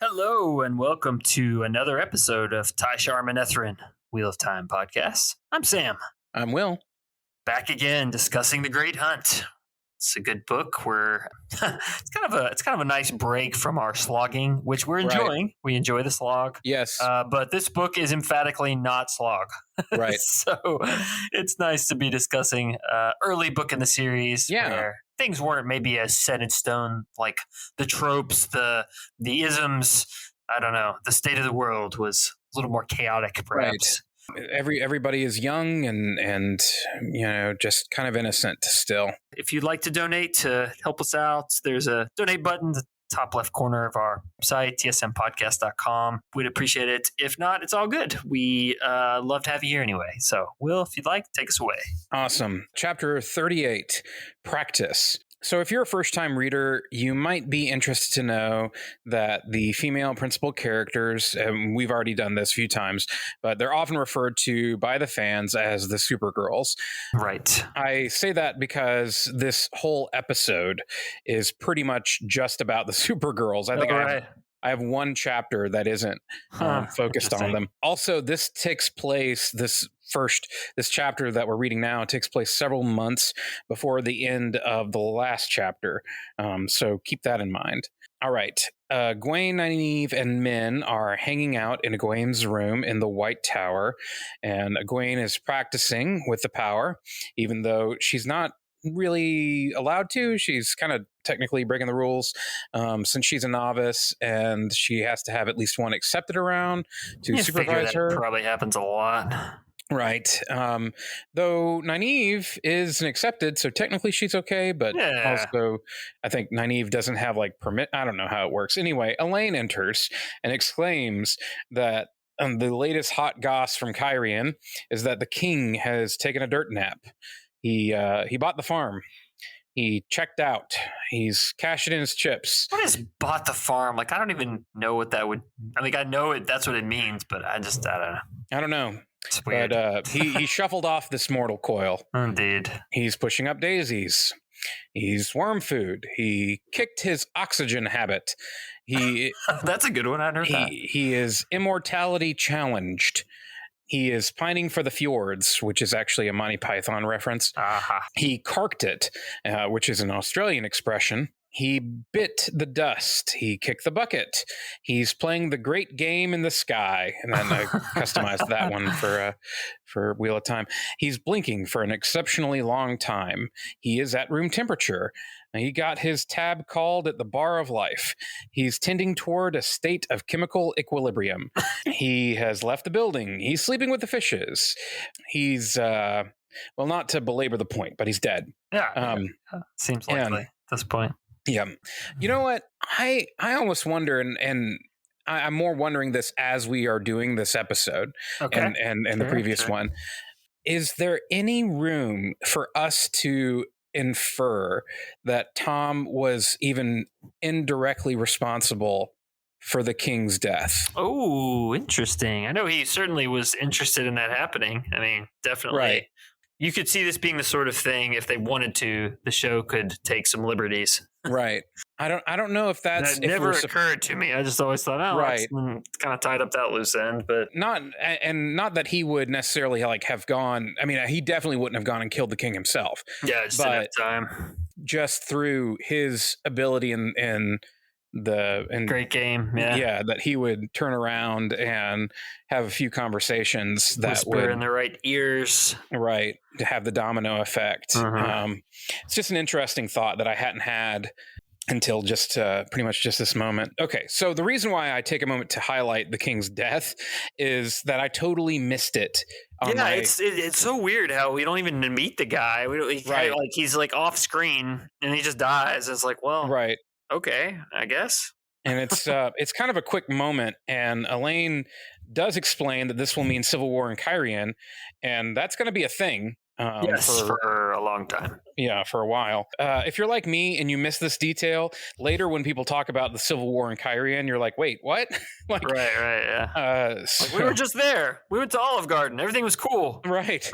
Hello and welcome to another episode of Tai'Shar Wheel of Time podcast. I'm Sam, I'm Will. back again discussing The Great Hunt. It's a good book. It's kind of a nice break from our slogging, which we're enjoying. Right. We enjoy the slog. Yes, but this book is emphatically not slog. Right. So it's nice to be discussing early book in the series. Yeah. Where things weren't maybe as set in stone, like the tropes, the isms. I don't know. The state of the world was a little more chaotic, perhaps. Right. Everybody is young and just kind of innocent still. If you'd like to donate to help us out, there's a donate button in the top left corner of our site, tsmpodcast.com. We'd appreciate it. If not, it's all good. We love to have you here anyway. So, Will, if you'd like, take us away. Awesome. Chapter 38, Practice. So if you're a first-time reader, you might be interested to know that the female principal characters, and we've already done this a few times, but they're often referred to by the fans as the Supergirls. Right. I say that because this whole episode is pretty much just about the Supergirls. I think I have one chapter that isn't focused on them. Also, this chapter that we're reading now takes place several months before the end of the last chapter. So keep that in mind. All right. Egwene, Nynaeve, and Min are hanging out in Egwene's room in the White Tower, and Egwene is practicing with the power, even though she's not really allowed to. She's kind of technically breaking the rules since she's a novice, and she has to have at least one accepted around to supervise her. Probably happens a lot. Right. Though Nynaeve is an accepted, so technically she's okay, but also I think Nynaeve doesn't have permit. I don't know how it works. Anyway, Elaine enters and exclaims that the latest hot goss from Cairhien is that the king has taken a dirt nap. He bought the farm. He checked out. He's cashing in his chips. What is bought the farm? I don't even know what that would... I know it. That's what it means, but I don't know. I don't know. It's weird. But he shuffled off this mortal coil. Indeed. He's pushing up daisies. He's worm food. He kicked his oxygen habit. That's a good one. I heard that. He is immortality challenged. He is pining for the fjords, which is actually a Monty Python reference. He carked it, which is an Australian expression. He bit the dust. He kicked the bucket. He's playing the great game in the sky. And then I customized that one for Wheel of Time. He's blinking for an exceptionally long time. He is at room temperature. He got his tab called at the bar of life. He's tending toward a state of chemical equilibrium. He has left the building. He's sleeping with the fishes. He's, not to belabor the point, but he's dead. Yeah. Seems likely at this point. Yeah. You know what? I almost wonder, and I'm more wondering this as we are doing this episode and the previous one. Is there any room for us to infer that Tom was even indirectly responsible for the king's death? Oh, interesting. I know he certainly was interested in that happening. Definitely. Right. You could see this being the sort of thing, if they wanted to, the show could take some liberties. Right. I don't know if that never occurred to me. I just always thought, right, it's kind of tied up that loose end, but not that he would necessarily have gone. He definitely wouldn't have gone and killed the king himself. Yeah, just enough time. Just through his ability in great game, that he would turn around and have a few conversations that whisper would in the right ears, right, to have the domino effect. It's just an interesting thought that I hadn't had until just pretty much just this moment. Okay, so the reason why I take a moment to highlight the king's death is that I totally missed it. It's so weird how we don't even meet the guy. He's off screen and he just dies. It's right. Okay, I guess. And it's kind of a quick moment, and Elaine does explain that this will mean civil war in Cairhien, and that's going to be a thing. For a long time. Yeah, for a while. If you're like me and you miss this detail, later when people talk about the Civil War in Cairhien, you're like, wait, what? Right, yeah. We were just there. We went to Olive Garden. Everything was cool. Right.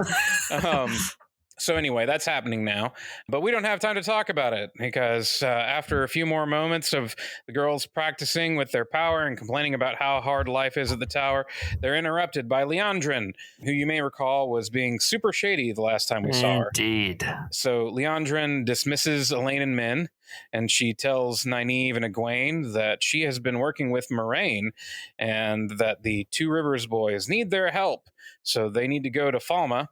So anyway, that's happening now, but we don't have time to talk about it because after a few more moments of the girls practicing with their power and complaining about how hard life is at the tower, they're interrupted by Leandrin, who you may recall was being super shady the last time we saw her. Indeed. So Leandrin dismisses Elaine and Min, and she tells Nynaeve and Egwene that she has been working with Moraine and that the Two Rivers boys need their help, so they need to go to Falma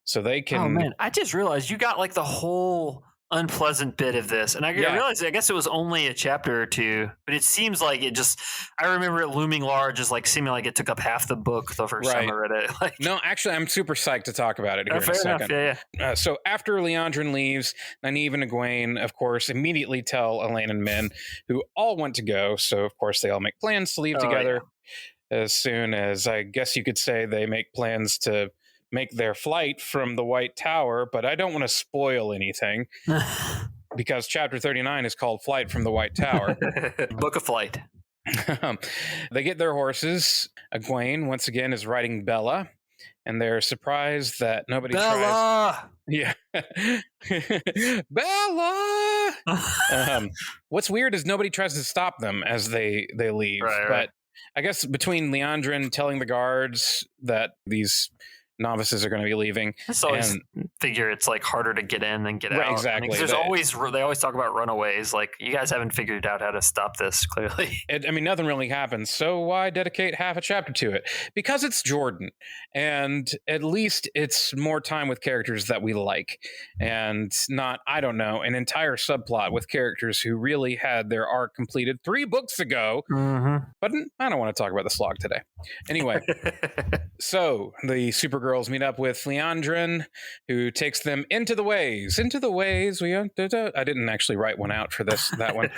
so they can... Oh, man. I just realized you got like the whole unpleasant bit of this. And I realized, I guess it was only a chapter or two, but it seems like it just, I remember it looming large as like seeming like it took up half the book the first time I read it. Like, no, actually, I'm super psyched to talk about it here in a second. Enough, so after Leandrin leaves, Nynaeve and Egwene, of course, immediately tell Elaine and Min, who all want to go. So, of course, they all make plans to leave together as soon as, I guess you could say, they make plans to make their flight from the White Tower, but I don't want to spoil anything because chapter 39 is called Flight from the White Tower. Book of Flight. They get their horses. Egwene, once again, is riding Bella, and they're surprised that nobody tries... Yeah. Bella! What's weird is nobody tries to stop them as they leave. But I guess between Leandrin telling the guards that these novices are going to be leaving. So I figure it's like harder to get in than get out. Exactly. There's they always talk about runaways. Like, you guys haven't figured out how to stop this, clearly. Nothing really happens. So why dedicate half a chapter to it? Because it's Jordan. And at least it's more time with characters that we like. And not, I don't know, an entire subplot with characters who really had their arc completed 3 books ago. Mm-hmm. But I don't want to talk about the slog today. Anyway, so the Supergirls meet up with Leandrin, who takes them into the ways. Into the ways. I didn't actually write one out for that one.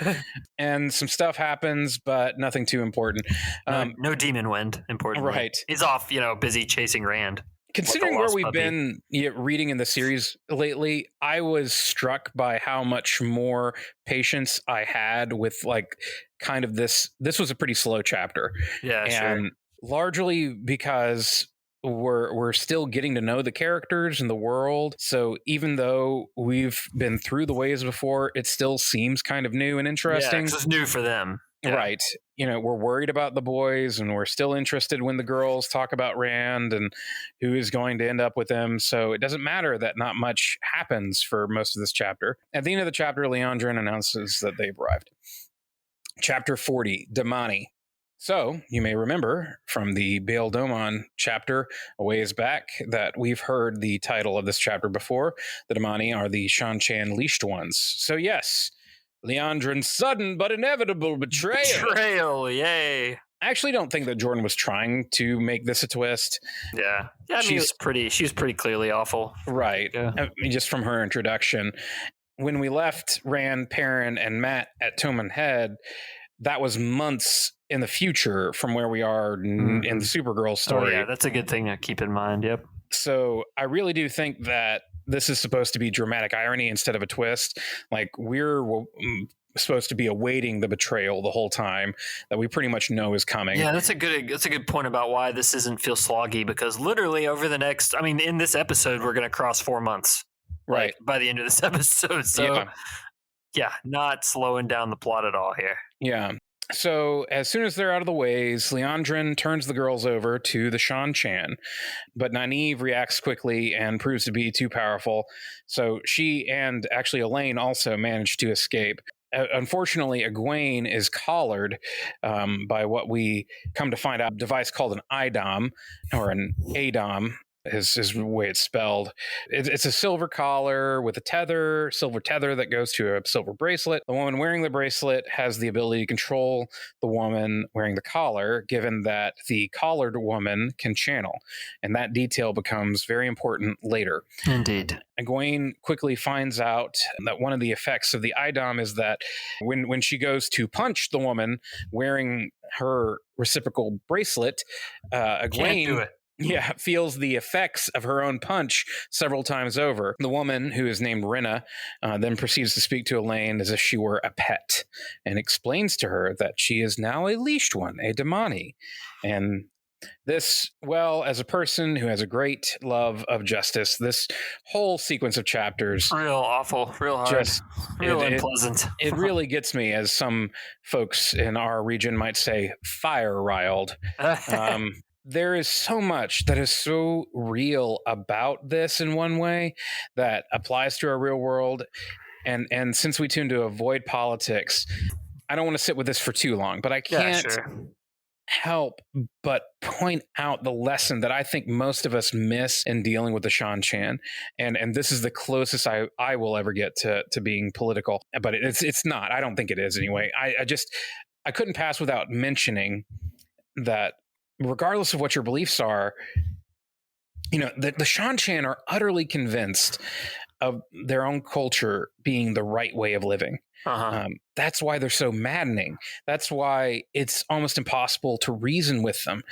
And some stuff happens, but nothing too important. No demon wind, importantly. Right. He's off, busy chasing Rand. Considering where we've been reading in the series lately, I was struck by how much more patience I had with like kind of this. This was a pretty slow chapter. Yeah, and sure. Largely because we're still getting to know the characters and the world. So even though we've been through the ways before, it still seems kind of new and interesting. Yeah, 'cause it's new for them. Yeah. Right. We're worried about the boys and we're still interested when the girls talk about Rand and who is going to end up with them. So it doesn't matter that not much happens for most of this chapter. At the end of the chapter, Leandrin announces that they've arrived. Chapter 40, Damani. So you may remember from the Baal Domon chapter a ways back that we've heard the title of this chapter before. The Damani are the Shan-Chan leashed ones. So yes, Leandrin's sudden but inevitable betrayal. Betrayal, yay. I actually don't think that Jordan was trying to make this a twist. Yeah. She's pretty clearly awful. Right. Yeah. I mean, just from her introduction. When we left Rand, Perrin, and Matt at Toman Head, that was months in the future from where we are in the Supergirl story. Oh, yeah, that's a good thing to keep in mind. Yep. So I really do think that this is supposed to be dramatic irony instead of a twist. Like, we're supposed to be awaiting the betrayal the whole time that we pretty much know is coming. Yeah, that's a good point about why this doesn't feel sloggy, because literally over the next, in this episode, we're going to cross 4 months. Right. By the end of this episode. So yeah, not slowing down the plot at all here. Yeah. So as soon as they're out of the ways, Leandrin turns the girls over to the Shan-Chan, but Nynaeve reacts quickly and proves to be too powerful. So she and actually Elaine also manage to escape. Unfortunately, Egwene is collared by what we come to find out, a device called an IDOM, or an ADOM. Is the way it's spelled. It's a silver collar with a silver tether that goes to a silver bracelet. The woman wearing the bracelet has the ability to control the woman wearing the collar, given that the collared woman can channel. And that detail becomes very important later. Indeed. Egwene quickly finds out that one of the effects of the IDOM is that when she goes to punch the woman wearing her reciprocal bracelet, Egwene... Can't do it. Yeah, feels the effects of her own punch several times over. The woman, who is named Rinna, then proceeds to speak to Elaine as if she were a pet and explains to her that she is now a leashed one, a Damani. And as a person who has a great love of justice, this whole sequence of chapters, real awful, real hard, just real unpleasant. It really gets me, as some folks in our region might say, fire riled. There is so much that is so real about this in one way that applies to our real world. And since we tune to avoid politics, I don't want to sit with this for too long, but I can't help but point out the lesson that I think most of us miss in dealing with the Shan-Chan. And this is the closest I will ever get to being political, but it's not. I don't think it is anyway. I couldn't pass without mentioning that regardless of what your beliefs are, the Shan-Chan are utterly convinced of their own culture being the right way of living. That's why they're so maddening. That's why it's almost impossible to reason with them.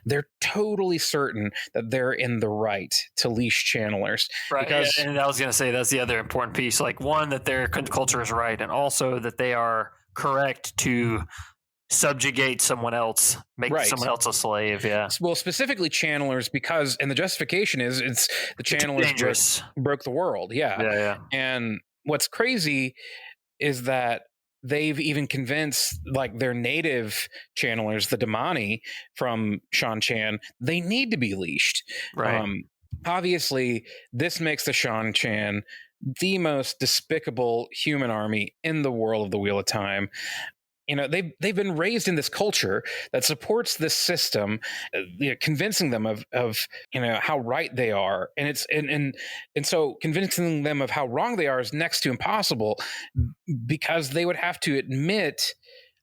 They're totally certain that they're in the right to leash channelers. Right. Because, and I was going to say that's the other important piece. Like, one, that their culture is right, and also that they are correct to subjugate someone else, make someone else a slave. Yeah. Well, specifically channelers, because, and the justification is it's the channelers broke the world. Yeah. And what's crazy is that they've even convinced like their native channelers, the Damani from Shan-Chan, they need to be leashed. Right. Obviously, this makes the Shan-Chan the most despicable human army in the world of the Wheel of Time. They've been raised in this culture that supports this system, convincing them of how right they are, and so convincing them of how wrong they are is next to impossible, because they would have to admit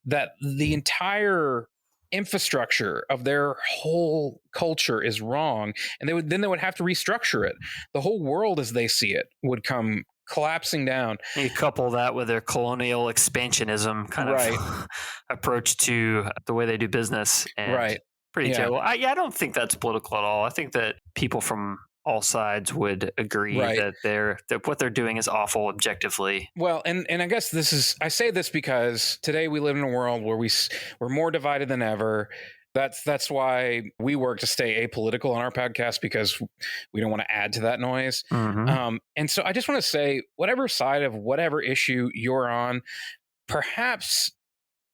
that the entire infrastructure of their whole culture is wrong, and they would have to restructure it. The whole world as they see it would come collapsing down. You couple that with their colonial expansionism kind of approach to the way they do business, and pretty terrible. I don't think that's political at all. I think that people from all sides would agree that what they're doing is awful objectively. Well, and I guess I say this because today we live in a world where we're more divided than ever. That's why we work to stay apolitical on our podcast, because we don't want to add to that noise. And so I just want to say, whatever side of whatever issue you're on, perhaps,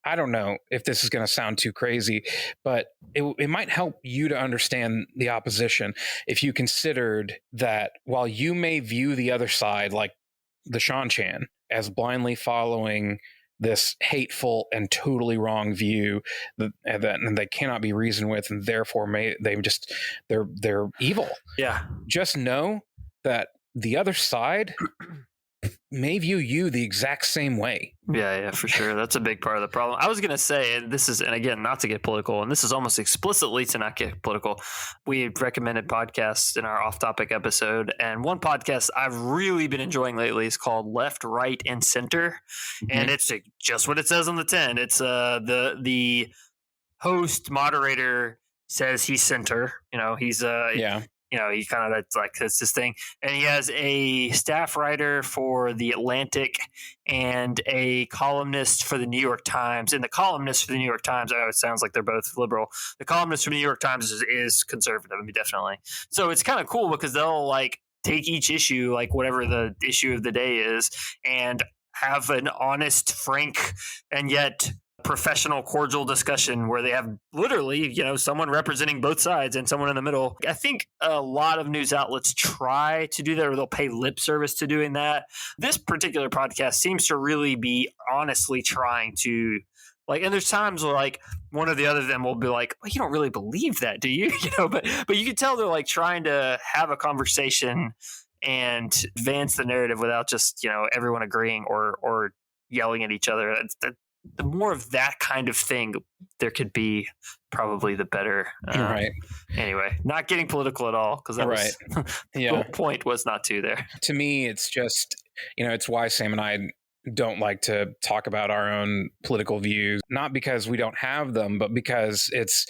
I don't know if this is going to sound too crazy, but it might help you to understand the opposition if you considered that while you may view the other side, like the Shan-Chan, as blindly following this hateful and totally wrong view that they cannot be reasoned with, and therefore they're evil. Yeah. Just know that the other side may view you the exact same way. Yeah, for sure. That's a big part of the problem. I was going to say, and again, not to get political, and this is almost explicitly to not get political. We recommended podcasts in our off-topic episode, and one podcast I've really been enjoying lately is called Left, Right, and Center, and it's just what it says on the tin. It's the host moderator says he's center. He's he kind of that's his thing, and he has a staff writer for the Atlantic and a columnist for the New York Times. And the columnist for the New York Times, I know it sounds like they're both liberal. The columnist for the New York Times is conservative. I mean, definitely. So it's kind of cool because they'll take each issue, whatever the issue of the day is, and have an honest, frank, and yet professional, cordial discussion where they have literally, someone representing both sides and someone in the middle. I think a lot of news outlets try to do that, or they'll pay lip service to doing that. This particular podcast seems to really be honestly trying to, and there's times where one or the other of them will be like, well, you don't really believe that, do you? But you can tell they're trying to have a conversation and advance the narrative without just, everyone agreeing or yelling at each other. The more of that kind of thing there could be, probably the better. Right. Anyway, not getting political at all, because that was the whole point was not to there. To me, it's just, it's why Sam and I don't like to talk about our own political views, not because we don't have them, but because it's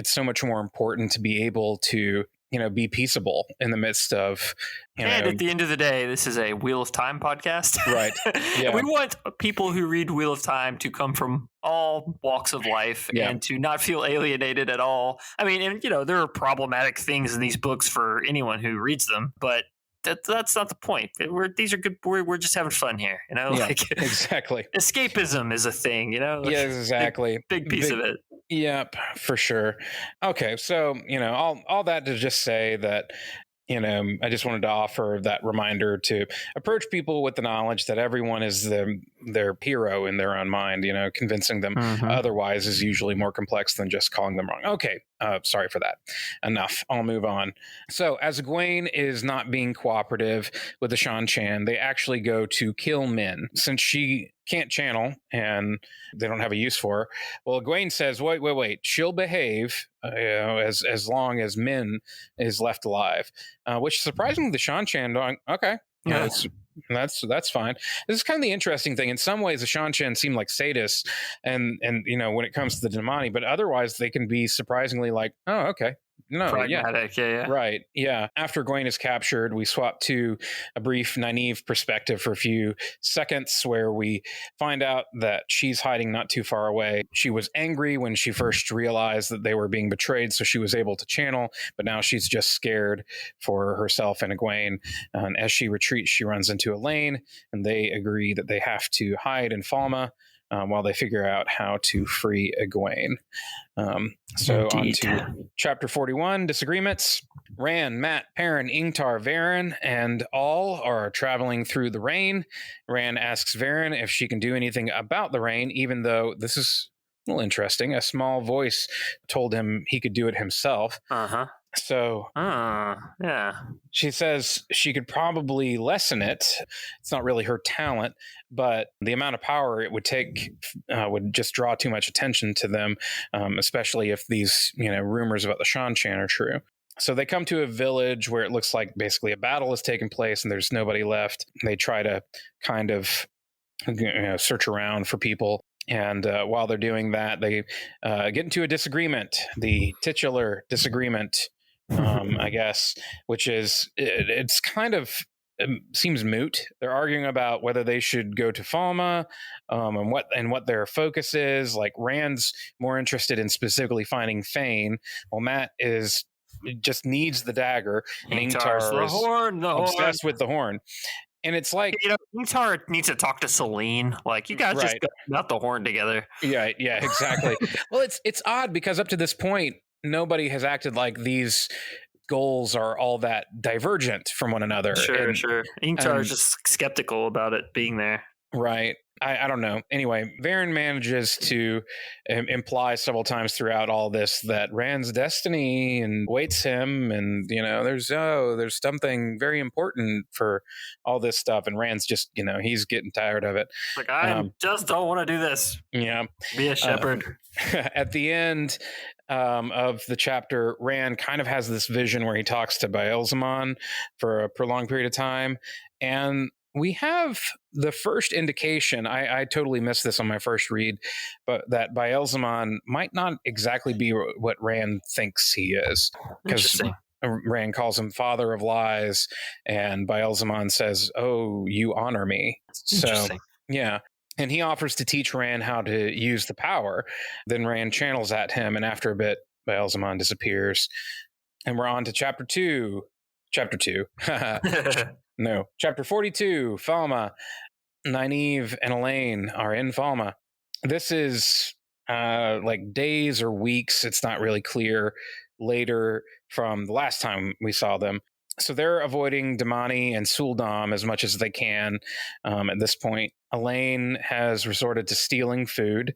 so much more important to be able to be peaceable in the midst of, and at the end of the day, this is a Wheel of Time podcast. Right. Yeah. We want people who read Wheel of Time to come from all walks of life and to not feel alienated at all. I mean, and there are problematic things in these books for anyone who reads them, but that's not the point. These are good. We're just having fun here, Like, exactly. Escapism is a thing, Yeah, exactly. Big piece of it. Yep, for sure. Okay, so all that to just say that I just wanted to offer that reminder to approach people with the knowledge that everyone is their hero in their own mind. Convincing them otherwise is usually more complex than just calling them wrong. Okay, sorry for that. Enough. I'll move on. So as Egwene is not being cooperative with the Shan-Chan, they actually go to kill Min. Since she can't channel and they don't have a use for her, well, Egwene says, wait, she'll behave as long as Min is left alive, which surprisingly the Shan-Chan don't. Okay, that's fine. This is kind of the interesting thing. In some ways, the Shan-Chan seem like sadists, and when it comes to the Damani, but otherwise they can be surprisingly like, oh, okay. No, pragmatic, yeah. Right, yeah. After Egwene is captured, we swap to a brief Nynaeve perspective for a few seconds where we find out that she's hiding not too far away. She was angry when she first realized that they were being betrayed, so she was able to channel, but now she's just scared for herself and Egwene. And as she retreats, she runs into Elaine, and they agree that they have to hide in Falma while they figure out how to free Egwene. So Indeed. on to chapter 41, disagreements. Rand, Mat, Perrin, Ingtar, Varen, and all are traveling through the rain. Rand asks Varen if she can do anything about the rain, even though this is a little interesting. A small voice told him he could do it himself. So yeah, she says she could probably lessen it. It's not really her talent, but the amount of power it would take would just draw too much attention to them, especially if these rumors about the Shan-Chan are true. So they come to a village where it looks like basically a battle has taken place and there's nobody left. They try to kind of search around for people. And while they're doing that, they get into a disagreement, the titular disagreement, I guess, which is, it's kind of, seems moot. They're arguing about whether they should go to Falma and what their focus is. Like Rand's more interested in specifically finding Thane, while Mat just needs the dagger, and Ingtar is obsessed with the horn. And it's like, Ingtar needs to talk to Celine. Like, you guys just got the horn together. Yeah, exactly. Well, it's odd because up to this point, nobody has acted like these goals are all that divergent from one another. Sure. Ingtar is just skeptical about it being there. Right. I don't know. Anyway, Varen manages to imply several times throughout all this that Rand's destiny and waits him, and there's something very important for all this stuff, and Rand's just he's getting tired of it. Like, I just don't want to do this. Yeah, be a shepherd. At the end of the chapter, Rand kind of has this vision where he talks to Baelzamon for a prolonged period of time, and we have the first indication, I totally missed this on my first read, but that Baelzamon might not exactly be what Rand thinks he is. Because Rand calls him Father of Lies, and Baelzamon says, "Oh, you honor me." So, yeah. And he offers to teach Rand how to use the power. Then Rand channels at him, and after a bit, Baelzamon disappears. And we're on to chapter 2. Chapter 2. No. Chapter 42, Falma. Nynaeve and Elaine are in Falma. This is like days or weeks, it's not really clear, later from the last time we saw them. So they're avoiding Damani and Suldam as much as they can at this point. Elaine has resorted to stealing food.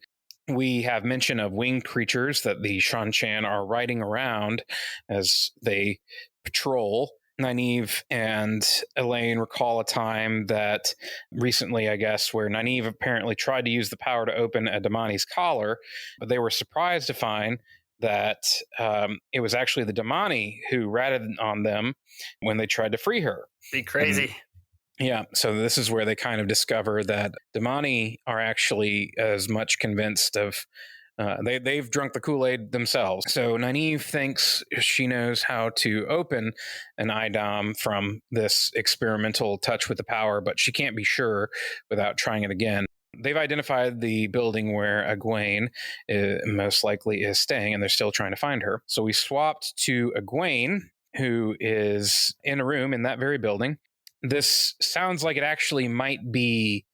We have mention of winged creatures that the Shan-Chan are riding around as they patrol. Nynaeve and Elaine recall a time that recently, I guess, where Nynaeve apparently tried to use the power to open a Damani's collar, but they were surprised to find that it was actually the Damani who ratted on them when they tried to free her. Be crazy. Yeah, so this is where they kind of discover that Damani are actually as much convinced of They've drunk the Kool-Aid themselves. So Nynaeve thinks she knows how to open an IDOM from this experimental touch with the power, but she can't be sure without trying it again. They've identified the building where Egwene most likely is staying, and they're still trying to find her. So we swapped to Egwene, who is in a room in that very building. This sounds like it actually might be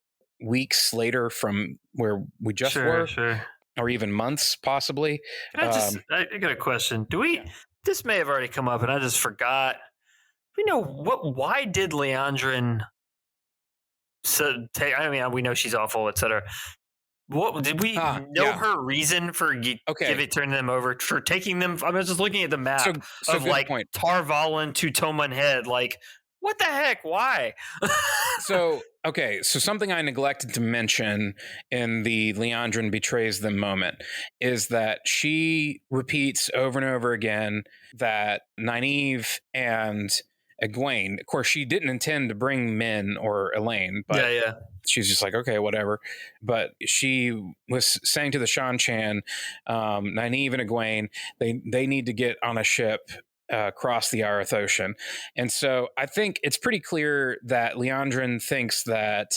weeks later from where we just were. Sure. Or even months, possibly. I got a question. This may have already come up, and I just forgot. Why did Leandrin? We know she's awful, etc. What did we know her reason for turning them over, for taking them? I was just looking at the map of like point. Tar Valon to Toman Head. Like, what the heck? Why? So something I neglected to mention in the Leandrin betrays them moment is that she repeats over and over again that Nynaeve and Egwene, of course, she didn't intend to bring Min or Elaine, but she's just like, okay, whatever. But she was saying to the Shan-Chan, Nynaeve and Egwene, they need to get on a ship across the Arath Ocean. And so I think it's pretty clear that Leandrin thinks that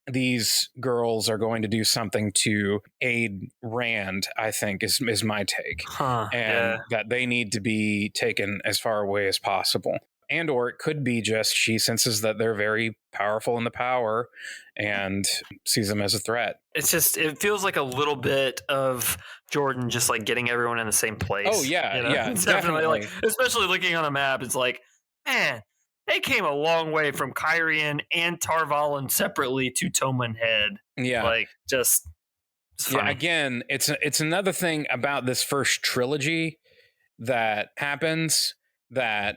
these girls are going to do something to aid Rand, I think, is my take. That they need to be taken as far away as possible. And or it could be just she senses that they're very powerful in the power and sees them as a threat. It feels like a little bit of Jordan just like getting everyone in the same place. Oh yeah, definitely. Like, especially looking on a map, it's like, man, they came a long way from Kyrian and Tar Valon separately to Toman Head. Yeah, like just again, it's another thing about this first trilogy that happens that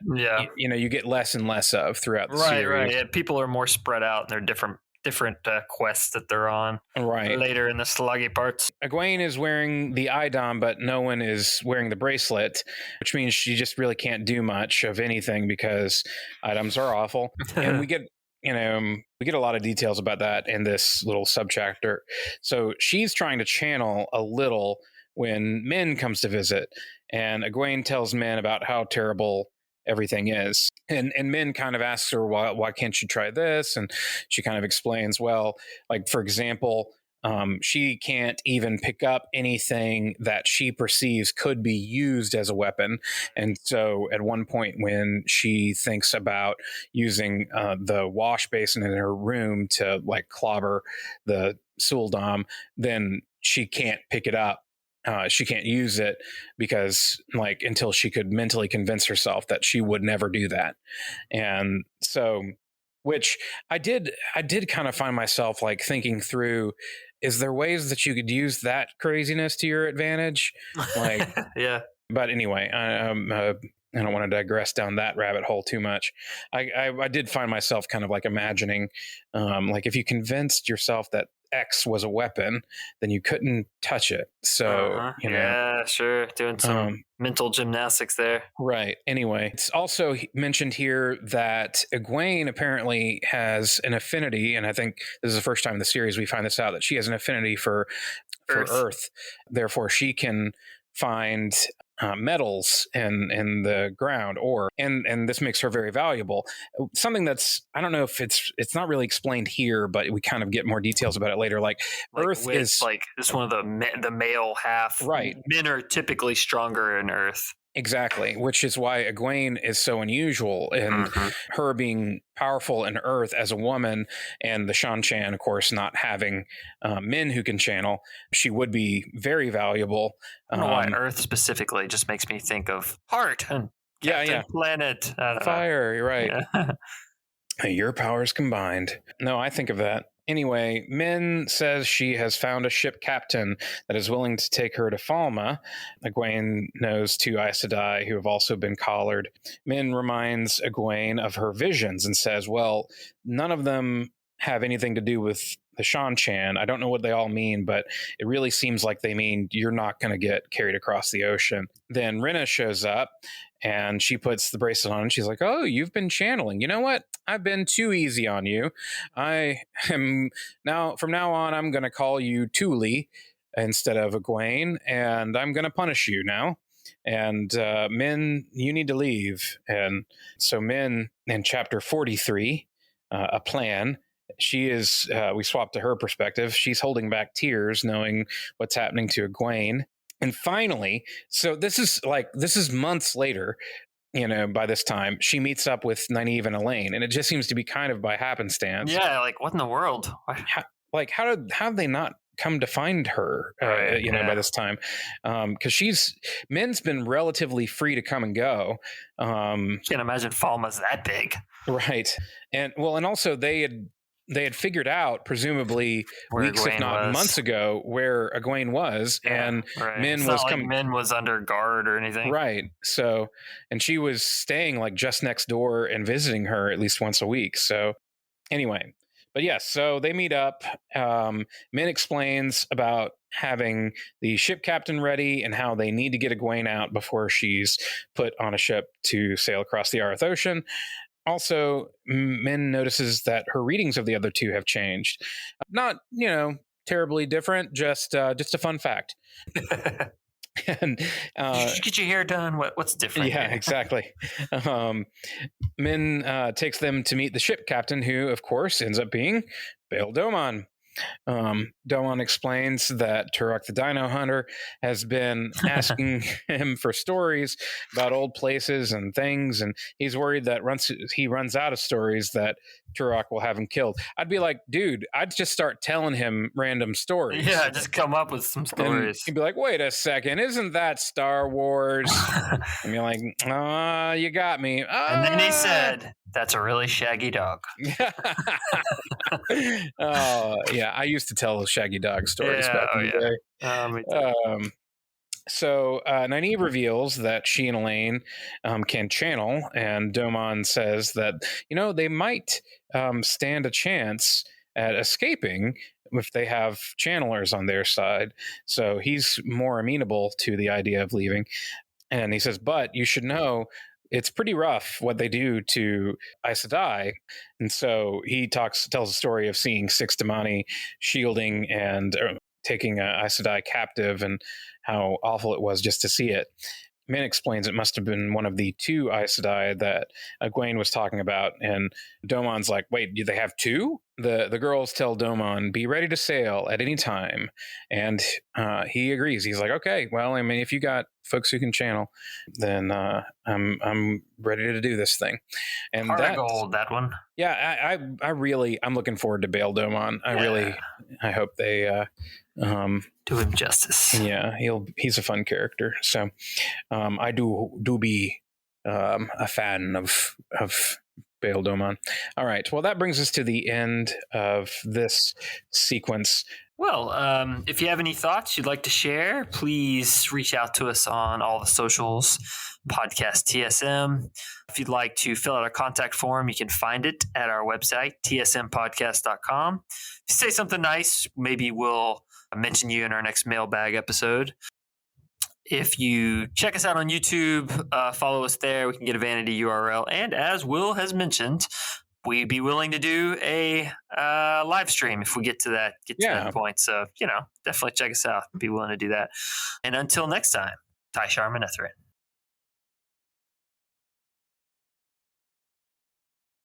you get less and less of throughout the series. Right. Yeah, people are more spread out, and they're different quests that they're on. Right. Later in the sluggy parts. Egwene is wearing the IDOM, but no one is wearing the bracelet, which means she just really can't do much of anything because items are awful. And we get a lot of details about that in this little subchapter. So she's trying to channel a little when Min comes to visit, and Egwene tells Min about how terrible everything is. And Min kind of asks her, why can't you try this? And she kind of explains, well, like, for example, she can't even pick up anything that she perceives could be used as a weapon. And so at one point when she thinks about using the wash basin in her room to like clobber the Suldam, then she can't pick it up. She can't use it because like until she could mentally convince herself that she would never do that. And so, which I did kind of find myself like thinking through, is there ways that you could use that craziness to your advantage? Like, yeah. But anyway, I don't want to digress down that rabbit hole too much. I did find myself kind of like imagining, like if you convinced yourself that X was a weapon, then you couldn't touch it. So, yeah, sure. Doing some mental gymnastics there. Right. Anyway, it's also mentioned here that Egwene apparently has an affinity, and I think this is the first time in the series we find this out, that she has an affinity for Earth. Therefore, she can find metals in the ground, and this makes her very valuable. Something that's, I don't know if it's not really explained here, but we kind of get more details about it later. Like Earth is like this one of the male half. Right. Men are typically stronger in Earth. Exactly, which is why Egwene is so unusual, and her being powerful in Earth as a woman, and the Shan-Chan, of course, not having men who can channel, she would be very valuable. I don't know why Earth specifically just makes me think of Heart and Captain Planet. Fire, you're right. Yeah. Your powers combined. No, I think of that. Anyway, Min says she has found a ship captain that is willing to take her to Falma. Egwene knows two Aes Sedai who have also been collared. Min reminds Egwene of her visions and says, well, none of them have anything to do with the Shan-Chan. I don't know what they all mean, but it really seems like they mean you're not going to get carried across the ocean. Then Rinna shows up, and she puts the bracelet on, and she's like, oh, you've been channeling. You know what? I've been too easy on you. I am now, from now on, I'm going to call you Thule, instead of Egwene, and I'm going to punish you now. And Min, you need to leave. And so Min, in chapter 43, a plan. She is. We swap to her perspective. She's holding back tears, knowing what's happening to Egwene. And finally, so this is months later. By this time, she meets up with Nynaeve and Elaine, and it just seems to be kind of by happenstance. Yeah, like what in the world? How did they not come to find her? By this time, because Min's been relatively free to come and go. Can't imagine Falma's that big, right? And also they had figured out, presumably weeks, if not months ago, where Egwene was, and Min was coming. Min was under guard or anything, right? So, and she was staying like just next door and visiting her at least once a week. So, anyway, but yes, so they meet up. Min explains about having the ship captain ready and how they need to get Egwene out before she's put on a ship to sail across the Arth Ocean. Also, Min notices that her readings of the other two have changed. Not, terribly different, just a fun fact. And you should get your hair done. What's different? Yeah, exactly. Min takes them to meet the ship captain, who, of course, ends up being Bail Domon. Domon explains that Turok the Dino Hunter has been asking him for stories about old places and things, and he's worried that once he runs out of stories that Turok will have him killed. I'd be like, dude, I'd just start telling him random stories. Yeah, just come up with some stories. And he'd be like, wait a second, isn't that Star Wars? And be like, you got me. And then he said, that's a really shaggy dog. Oh, yeah. I used to tell shaggy dog stories back in the day. So Nynaeve reveals that she and Elaine can channel, and Domon says that, they might stand a chance at escaping if they have channelers on their side. So he's more amenable to the idea of leaving. And he says, but you should know it's pretty rough what they do to Aes Sedai. And so he tells a story of seeing Six Damani shielding and taking Aes Sedai captive, and how awful it was just to see it. Min explains it must have been one of the two Aes Sedai that Egwene was talking about, and Domon's like, wait, do they have two? The girls tell Domon, be ready to sail at any time, and he agrees. He's like, okay, well, I mean, if you got folks who can channel, then I'm ready to do this thing. And gold, that one. Yeah, I'm looking forward to Bail Domon. I hope they do him justice. Yeah, he's a fun character. So I do be a fan of Bail Domon. All right. Well, that brings us to the end of this sequence. Well, if you have any thoughts you'd like to share, please reach out to us on all the socials, Podcast TSM. If you'd like to fill out a contact form, you can find it at our website, tsmpodcast.com. If you say something nice, maybe we'll mention you in our next mailbag episode. If you check us out on YouTube, follow us there. We can get a vanity URL. And as Will has mentioned, we'd be willing to do a live stream if we get to that point. So, definitely check us out. Be willing to do that. And until next time, Tai'Shar Manetheren.